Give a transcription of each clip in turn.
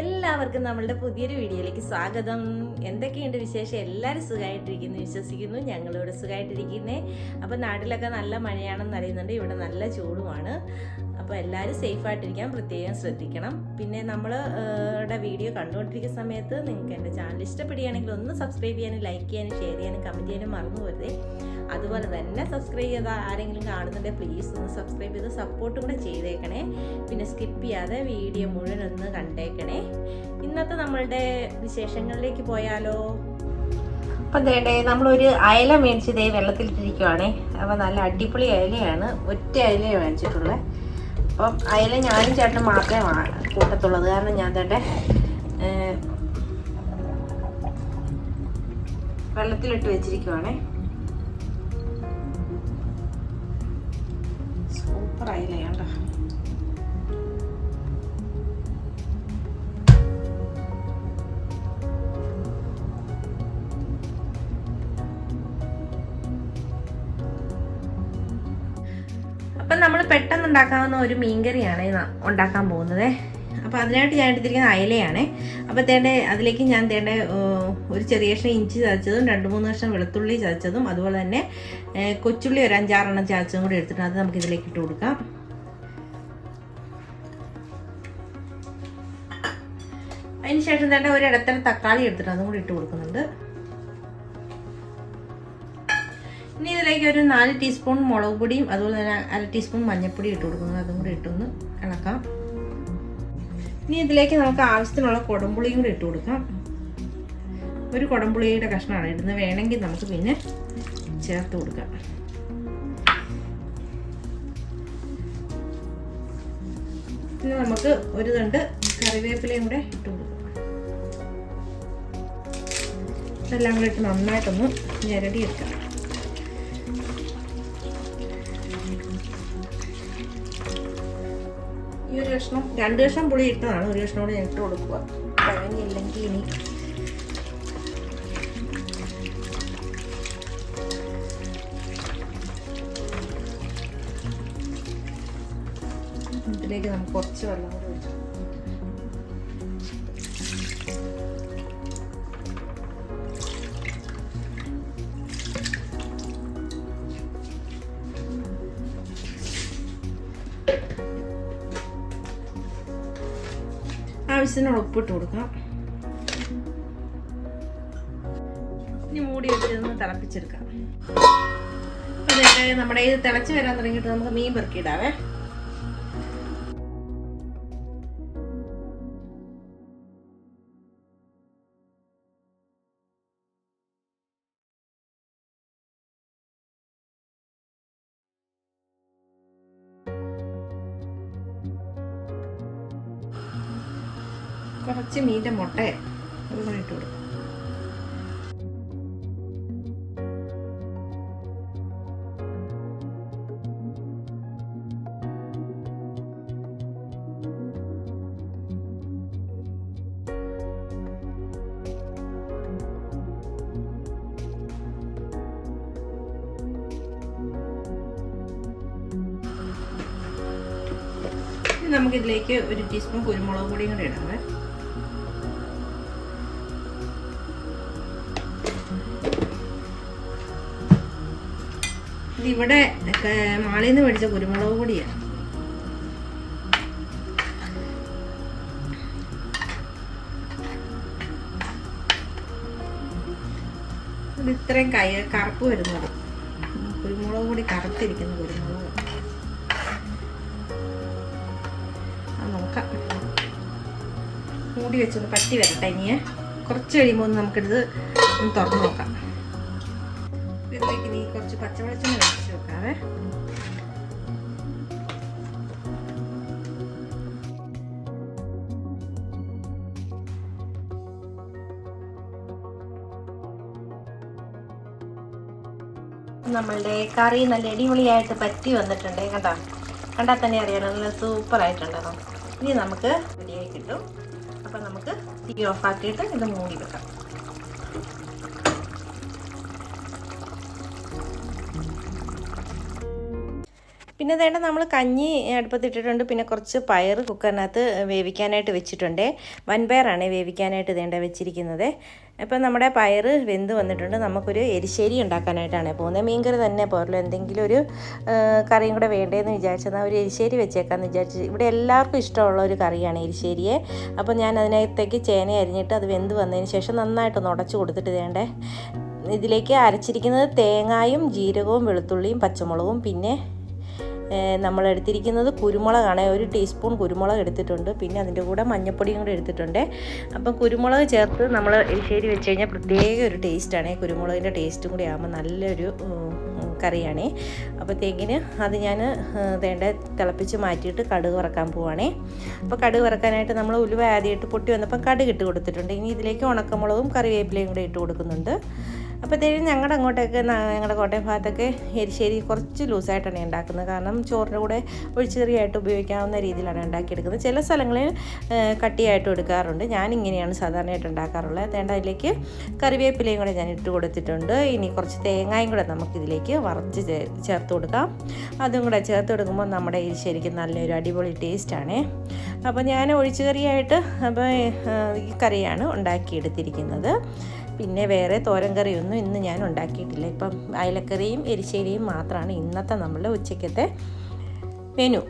എല്ലാവർക്കും നമ്മളുടെ പുതിയൊരു വീഡിയോയിലേക്ക് സ്വാഗതം. എന്തൊക്കെയുണ്ട് വിശേഷം? എല്ലാവരും സുഖമായിട്ടിരിക്കുന്നു വിശ്വസിക്കുന്നു. ഞങ്ങളിവിടെ സുഖമായിട്ടിരിക്കുന്നേ. അപ്പോൾ നാട്ടിലൊക്കെ നല്ല മഴയാണെന്ന് അറിയുന്നുണ്ട്, ഇവിടെ നല്ല ചൂടുമാണ്. അപ്പോൾ എല്ലാവരും സേഫായിട്ടിരിക്കാൻ പ്രത്യേകം ശ്രദ്ധിക്കണം. പിന്നെ നമ്മളുടെ വീഡിയോ കണ്ടുകൊണ്ടിരിക്കുന്ന സമയത്ത് നിങ്ങൾക്ക് എൻ്റെ ചാനൽ ഇഷ്ടപ്പെടുകയാണെങ്കിൽ ഒന്ന് സബ്സ്ക്രൈബ് ചെയ്യാനും ലൈക്ക് ചെയ്യാനും ഷെയർ ചെയ്യാനും കമൻറ്റ് ചെയ്യാനും മറന്നു പോരുതേ. അതുപോലെ തന്നെ സബ്സ്ക്രൈബ് ചെയ്ത ആരെങ്കിലും കാണുന്നുണ്ടെങ്കിൽ പ്ലീസ് ഒന്ന് സബ്സ്ക്രൈബ് ചെയ്ത് സപ്പോർട്ടും കൂടെ ചെയ്തേക്കണേ. പിന്നെ സ്കിപ്പ് ചെയ്യാതെ വീഡിയോ മുഴുവൻ ഒന്ന് കണ്ടേക്കണേ. ഇന്നത്തെ നമ്മളുടെ വിശേഷങ്ങളിലേക്ക് പോയാലോ? അപ്പം തേണ്ടേ നമ്മളൊരു അയല മേടിച്ചതേ വെള്ളത്തിലിട്ടിരിക്കുവാണേ. അപ്പോൾ നല്ല അടിപൊളി അയലയാണ്, ഒറ്റ അയലയെ മേടിച്ചിട്ടുള്ളത്. അപ്പം അയല ഞാനും ചേട്ടനും മാത്രമേ കൂട്ടത്തുള്ളത്, കാരണം ഞാൻ തേണ്ടേ വെള്ളത്തിലിട്ട് വെച്ചിരിക്കുവാണേ. സൂപ്പർ അയലയാണ്ട. അപ്പം നമ്മൾ പെട്ടെന്ന് ഉണ്ടാക്കാവുന്ന ഒരു മീൻകറിയാണ് ഉണ്ടാക്കാൻ പോകുന്നത്. അപ്പോൾ അതിനായിട്ട് ഞാൻ എടുത്തിരിക്കുന്ന അയലയാണ്. അപ്പോൾ അതിലേക്ക് ഞാൻ ഒരു ചെറിയ കഷ്ണം ഇഞ്ചി ചതച്ചതും 2-3 കഷ്ണം വെളുത്തുള്ളി ചതച്ചതും അതുപോലെ തന്നെ കൊച്ചുള്ളി ഒരു 5-6 ചതച്ചതും കൂടി എടുത്തിട്ട് അത് നമുക്ക് ഇതിലേക്ക് ഇട്ട് കൊടുക്കാം. അതിനുശേഷം ഒരു ഇടത്തര തക്കാളി എടുത്തിട്ട് അതും കൂടി ഇട്ട് കൊടുക്കുന്നുണ്ട്. ഇനി ഇതിലേക്ക് ഒരു 4 ടീസ്പൂൺ മുളക് പൊടിയും അതുപോലെ തന്നെ 1/2 ടീസ്പൂൺ മഞ്ഞൾപ്പൊടി ഇട്ട് കൊടുക്കുന്നത്, അതും കൂടി ഇട്ടൊന്ന് ഇളക്കാം. ഇനി ഇതിലേക്ക് നമുക്ക് ആവശ്യത്തിനുള്ള കുടംപുളിയും കൂടി ഇട്ട് കൊടുക്കാം. ഒരു കുടംപുളിയുടെ കഷ്ണമാണ് ഇടുന്നത്, വേണമെങ്കിൽ നമുക്ക് പിന്നെ ചേർത്ത് കൊടുക്കാം. പിന്നെ നമുക്ക് ഒരു തണ്ട് കറിവേപ്പിലയും കൂടെ ഇട്ട് കൊടുക്കാം. ഇതെല്ലാം കൂടി ഇട്ട് നന്നായിട്ടൊന്ന് ഞെരടിയെടുക്കാം. ഈ ഒരു കഷ്ണം 2 കഷ്ണം പുളി ഇട്ടതാണ്, ഒരു കഷ്ണം കൂടി ഞാൻ ഇട്ട് കൊടുക്കുക. കഴിഞ്ഞില്ലെങ്കിൽ ഇനി ഇതിലേക്ക് നമുക്ക് കുറച്ച് വെള്ളം കൂടി ഒഴിച്ചു. ആവശ്യത്തിന് ഉപ്പിട്ട് കൊടുക്കാം. ഇനി മൂടി വെച്ചിരുന്ന് തിളപ്പിച്ചെടുക്കാം. അതായത് നമ്മുടെ ഇത് തിളച്ച് വരാൻ തുടങ്ങിയിട്ട് നമുക്ക് മീൻ പെറുക്കിയിടാവേ. കുറച്ച് മീൻ്റെ മുട്ട അതുകൂടെ ഇട്ട് കൊടുക്കും. നമുക്കിതിലേക്ക് 1 ടീസ്പൂൺ കുരുമുളക് പൊടിയും കൂടി ഇടാവേ. ഇതിവിടെ മാളിൽ നിന്ന് മേടിച്ച കുരുമുളക് പൊടിയാണ്. ഇത് ഇത്രയും കറുപ്പ് വരുന്നത് കുരുമുളക് പൊടി, കറുത്തിരിക്കുന്ന കുരുമുളക്. നോക്കാം, മൂടി വെച്ചൊന്ന് പറ്റി വരട്ടെ. ഇനി കുറച്ച് കഴിയുമ്പോൾ നമുക്കിത് ഒന്ന് തുറന്ന് നോക്കാം. ഇതിലേക്ക് നീ കുറച്ച് പച്ചവെളിച്ചെണ്ണ ഒഴിച്ച് വെക്കാവേ. നമ്മളുടെ കറി നല്ല അടിപൊളിയായിട്ട് പറ്റി വന്നിട്ടുണ്ട്. കണ്ടാൽ തന്നെ അറിയാലോ, നല്ല സൂപ്പറായിട്ടുണ്ടോ. ഇനി നമുക്ക് റെഡിയായി കിട്ടും. അപ്പം നമുക്ക് തീ ഓഫാക്കിയിട്ട് ഇത് മൂടി വെക്കാം. പിന്നെ വേണ്ട നമ്മൾ കഞ്ഞി അടുപ്പത്തിട്ടിട്ടുണ്ട്. പിന്നെ കുറച്ച് പയർ കുക്കറിനകത്ത് വേവിക്കാനായിട്ട് വെച്ചിട്ടുണ്ട്. വൻപയറാണ് വേവിക്കാനായിട്ട് വേണ്ട വെച്ചിരിക്കുന്നത്. അപ്പം നമ്മുടെ പയർ വെന്ത് വന്നിട്ടുണ്ട്. നമുക്കൊരു എരിശ്ശേരി ഉണ്ടാക്കാനായിട്ടാണ് പോകുന്നത്. മീൻകറി തന്നെ പോരല്ലോ, എന്തെങ്കിലും ഒരു കറിയും കൂടെ വേണ്ടതെന്ന് വിചാരിച്ചത് ഒരു എരിശ്ശേരി വെച്ചേക്കാമെന്ന് വിചാരിച്ചു. ഇവിടെ എല്ലാവർക്കും ഇഷ്ടമുള്ള ഒരു കറിയാണ് എരിശ്ശേരിയെ. അപ്പോൾ ഞാൻ അതിനകത്തേക്ക് ചേന അരിഞ്ഞിട്ട് അത് വെന്ത് വന്നതിന് ശേഷം നന്നായിട്ടൊന്ന് ഉടച്ചു കൊടുത്തിട്ട് വേണ്ടേ ഇതിലേക്ക് അരച്ചിരിക്കുന്നത് തേങ്ങായും ജീരകവും വെളുത്തുള്ളിയും പച്ചമുളകും പിന്നെ നമ്മൾ എടുത്തിരിക്കുന്നത് കുരുമുളകാണ്. 1 ടീസ്പൂൺ കുരുമുളക് എടുത്തിട്ടുണ്ട്. പിന്നെ അതിൻ്റെ കൂടെ മഞ്ഞൾപ്പൊടിയും കൂടെ എടുത്തിട്ടുണ്ട്. അപ്പം കുരുമുളക് ചേർത്ത് നമ്മൾ എരിശ്ശേരി വെച്ച് കഴിഞ്ഞാൽ പ്രത്യേക ഒരു ടേസ്റ്റാണ്. കുരുമുളകിൻ്റെ ടേസ്റ്റും കൂടി ആകുമ്പോൾ നല്ലൊരു കറിയാണേ. അപ്പോഴത്തേക്കിന് അത് ഞാൻ തിളപ്പിച്ച് മാറ്റിയിട്ട് കടുക് വറക്കാൻ പോവുകയാണേ. അപ്പോൾ കടുക് വറക്കാനായിട്ട് നമ്മൾ ഉലുവ ആദ്യമായിട്ട് പൊട്ടി വന്നപ്പം കടുക് ഇട്ട് കൊടുത്തിട്ടുണ്ട്. ഇനി ഇതിലേക്ക് ഉണക്കമുളകും കറിവേപ്പിലയും കൂടെ ഇട്ട് കൊടുക്കുന്നുണ്ട്. അപ്പോഴത്തേക്കും ഞങ്ങളുടെ അങ്ങോട്ടൊക്കെ ഞങ്ങളുടെ കോട്ടയം ഭാഗത്തൊക്കെ എരിശ്ശേരി കുറച്ച് ലൂസായിട്ടാണ് ഉണ്ടാക്കുന്നത്. കാരണം ചോറിൻ്റെ കൂടെ ഒഴിച്ചുകറിയായിട്ട് ഉപയോഗിക്കാവുന്ന രീതിയിലാണ് ഉണ്ടാക്കിയെടുക്കുന്നത്. ചില സ്ഥലങ്ങളിൽ കട്ടിയായിട്ടും എടുക്കാറുണ്ട്. ഞാനിങ്ങനെയാണ് സാധാരണയായിട്ട് ഉണ്ടാക്കാറുള്ളത്. അതിലേക്ക് കറിവേപ്പിലയും കൂടെ ഞാൻ ഇട്ട് കൊടുത്തിട്ടുണ്ട്. ഇനി കുറച്ച് തേങ്ങയും കൂടെ നമുക്കിതിലേക്ക് വറച്ച് ചേർത്ത് കൊടുക്കാം. അതും കൂടെ ചേർത്ത് കൊടുക്കുമ്പോൾ നമ്മുടെ എരിശ്ശേരിക്ക് നല്ലൊരു അടിപൊളി ടേസ്റ്റാണ്. അപ്പോൾ ഞാൻ ഒഴിച്ചുകറിയായിട്ട് അപ്പോൾ ഈ കറിയാണ് ഉണ്ടാക്കിയെടുത്തിരിക്കുന്നത്. പിന്നെ വേറെ തോരൻ കറിയൊന്നും ഇന്ന് ഞാൻ ഉണ്ടാക്കിയിട്ടില്ല. ഇപ്പം അയലക്കറിയും എരിശ്ശേരിയും മാത്രമാണ് ഇന്നത്തെ നമ്മളുടെ ഉച്ചയ്ക്കത്തെ മെനു.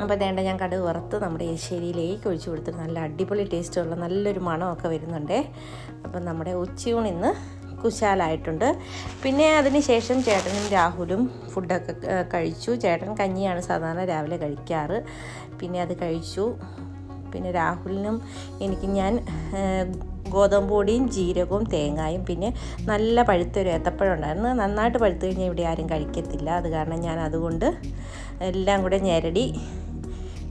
അപ്പോൾ വേണ്ട ഞാൻ കടുക് വറുത്ത് നമ്മുടെ എരിശ്ശേരിയിലേക്ക് ഒഴിച്ചു കൊടുത്തിട്ട് നല്ല അടിപൊളി ടേസ്റ്റുള്ള നല്ലൊരു മണമൊക്കെ വരുന്നുണ്ട്. അപ്പം നമ്മുടെ ഉച്ചയൂണ് ഇന്ന് കുശാലായിട്ടുണ്ട്. പിന്നെ അതിന് ശേഷം ചേട്ടനും രാഹുലും ഫുഡൊക്കെ കഴിച്ചു. ചേട്ടൻ കഞ്ഞിയാണ് സാധാരണ രാവിലെ കഴിക്കാറ്. പിന്നെ അത് കഴിച്ചു. പിന്നെ രാഹുലിനും എനിക്ക് ഞാൻ ഗോതമ്പ് പൊടിയും ജീരകവും തേങ്ങായും പിന്നെ നല്ല പഴുത്തൊരു ഏത്തപ്പഴം ഉണ്ടായിരുന്നു. നന്നായിട്ട് പഴുത്ത് കഴിഞ്ഞാൽ ഇവിടെ ആരും കഴിക്കത്തില്ല. അത് കാരണം ഞാൻ അതുകൊണ്ട് എല്ലാം കൂടെ ഞെരടി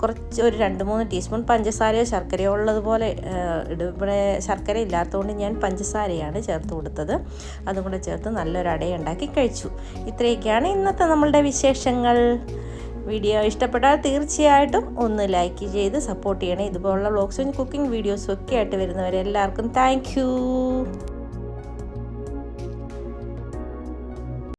കുറച്ച് ഒരു 2-3 ടീസ്പൂൺ പഞ്ചസാരയോ ശർക്കരയോ ഉള്ളതുപോലെ ഇവിടെ ശർക്കര ഇല്ലാത്തതുകൊണ്ട് ഞാൻ പഞ്ചസാരയാണ് ചേർത്ത് കൊടുത്തത്. അതും കൂടെ ചേർത്ത് നല്ലൊരു അടയുണ്ടാക്കി കഴിച്ചു. ഇത്രയൊക്കെയാണ് ഇന്നത്തെ നമ്മളുടെ വിശേഷങ്ങൾ. വീഡിയോ ഇഷ്ടപ്പെട്ടാൽ തീർച്ചയായിട്ടും ഒന്ന് ലൈക്ക് ചെയ്ത് സപ്പോർട്ട് ചെയ്യണേ. ഇതുപോലുള്ള വ്ളോഗ്സും കുക്കിംഗ് വീഡിയോസും ഒക്കെ ആയിട്ട് വരുന്നവരെല്ലാവർക്കും താങ്ക് യു.